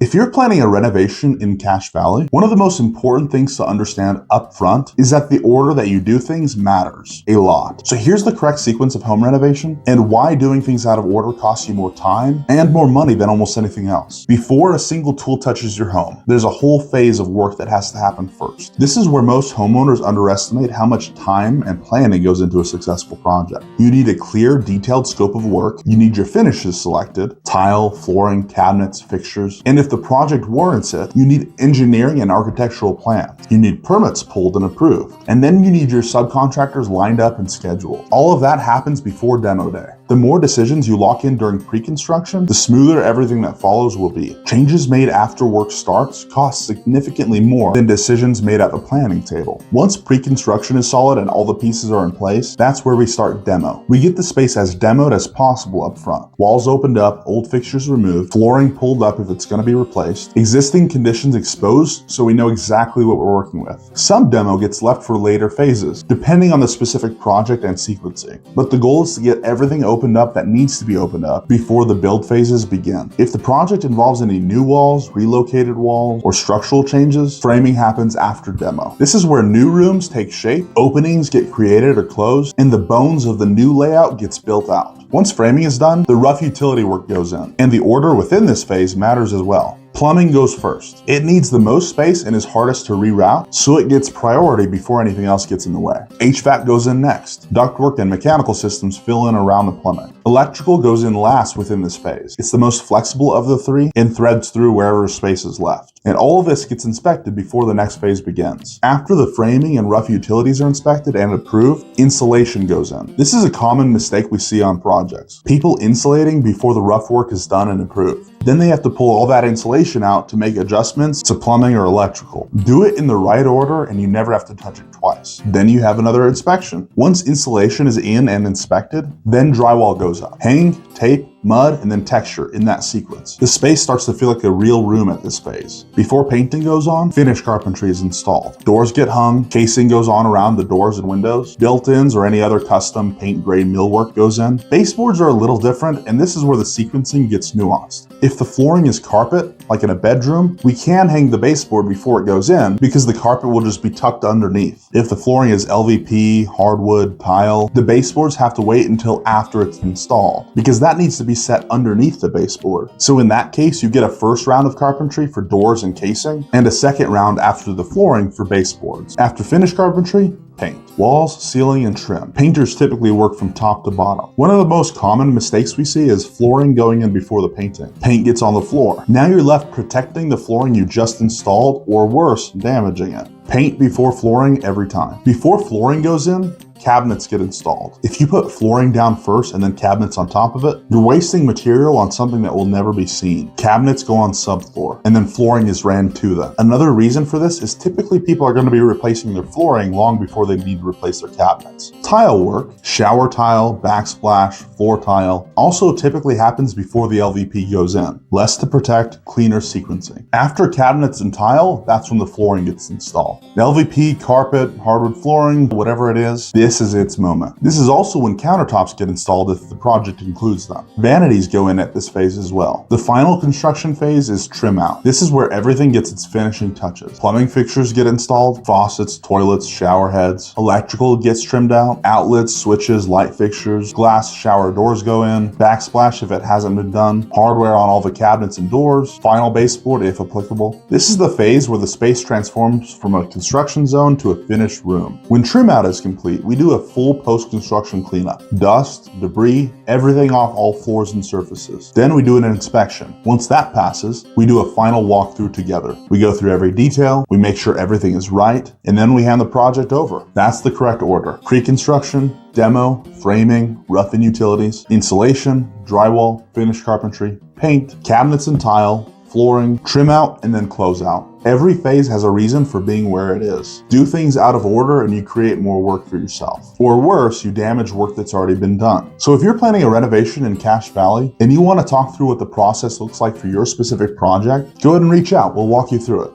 If you're planning a renovation in Cache Valley, one of the most important things to understand up front is that the order that you do things matters a lot. So here's the correct sequence of home renovation and why doing things out of order costs you more time and more money than almost anything else. Before a single tool touches your home, there's a whole phase of work that has to happen first. This is where most homeowners underestimate how much time and planning goes into a successful project. You need a clear, detailed scope of work. You need your finishes selected: tile, flooring, cabinets, fixtures. And if the project warrants it, you need engineering and architectural plans. You need permits pulled and approved. And then you need your subcontractors lined up and scheduled. All of that happens before demo day. The more decisions you lock in during pre-construction, the smoother everything that follows will be. Changes made after work starts cost significantly more than decisions made at the planning table. Once pre-construction is solid and all the pieces are in place, that's where we start demo. We get the space as demoed as possible up front. Walls opened up, old fixtures removed, flooring pulled up if it's going to be replaced, existing conditions exposed so we know exactly what we're working with. Some demo gets left for later phases, depending on the specific project and sequencing. But the goal is to get everything opened up that needs to be opened up before the build phases begin. If the project involves any new walls, relocated walls, or structural changes, framing happens after demo. This is where new rooms take shape, openings get created or closed, and the bones of the new layout gets built out. Once framing is done, the rough utility work goes in, and the order within this phase matters as well. Plumbing goes first. It needs the most space and is hardest to reroute, so it gets priority before anything else gets in the way. HVAC goes in next. Ductwork and mechanical systems fill in around the plumbing. Electrical goes in last within this phase. It's the most flexible of the three and threads through wherever space is left. And all of this gets inspected before the next phase begins. After the framing and rough utilities are inspected and approved, insulation goes in. This is a common mistake we see on projects. People insulating before the rough work is done and approved. Then they have to pull all that insulation out to make adjustments to plumbing or electrical. Do it in the right order and you never have to touch it twice. Then you have another inspection. Once insulation is in and inspected, then drywall goes up. Hang, tape, mud, and then texture in that sequence. The space starts to feel like a real room at this phase. Before painting goes on, finish carpentry is installed. Doors get hung, casing goes on around the doors and windows, built-ins or any other custom paint grade millwork goes in. Baseboards are a little different, and this is where the sequencing gets nuanced. If the flooring is carpet, like in a bedroom, we can hang the baseboard before it goes in because the carpet will just be tucked underneath. If the flooring is LVP, hardwood, tile, the baseboards have to wait until after it's installed because that needs to be set underneath the baseboard. So in that case, you get a first round of carpentry for doors and casing and a second round after the flooring for baseboards. After finished carpentry, paint. Walls, ceiling, and trim. Painters typically work from top to bottom. One of the most common mistakes we see is flooring going in before the painting. Paint gets on the floor. Now you're left protecting the flooring you just installed, or worse, damaging it. Paint before flooring every time. Before flooring goes in, cabinets get installed. If you put flooring down first and then cabinets on top of it, you're wasting material on something that will never be seen. Cabinets go on subfloor, and then flooring is ran to them. Another reason for this is typically people are going to be replacing their flooring long before they need to replace their cabinets. Tile work, shower tile, backsplash, floor tile, also typically happens before the LVP goes in. Less to protect, cleaner sequencing. After cabinets and tile, that's when the flooring gets installed. The LVP, carpet, hardwood flooring, whatever it is, this is its moment. This is also when countertops get installed if the project includes them. Vanities go in at this phase as well. The final construction phase is trim out. This is where everything gets its finishing touches. Plumbing fixtures get installed, faucets, toilets, shower heads. Electrical gets trimmed out, outlets, switches, light fixtures, glass shower doors go in, backsplash if it hasn't been done, hardware on all the cabinets and doors, final baseboard if applicable. This is the phase where the space transforms from a construction zone to a finished room. When trim out is complete, we do a full post-construction cleanup. Dust, debris, everything off all floors and surfaces. Then we do an inspection. Once that passes, we do a final walkthrough together. We go through every detail, we make sure everything is right, and then we hand the project over. That's the correct order. Pre-construction, demo, framing, rough and utilities, insulation, drywall, finished carpentry, paint, cabinets and tile, flooring, trim out, and then close out. Every phase has a reason for being where it is. Do things out of order and you create more work for yourself. Or worse, you damage work that's already been done. So if you're planning a renovation in Cache Valley and you want to talk through what the process looks like for your specific project, go ahead and reach out. We'll walk you through it.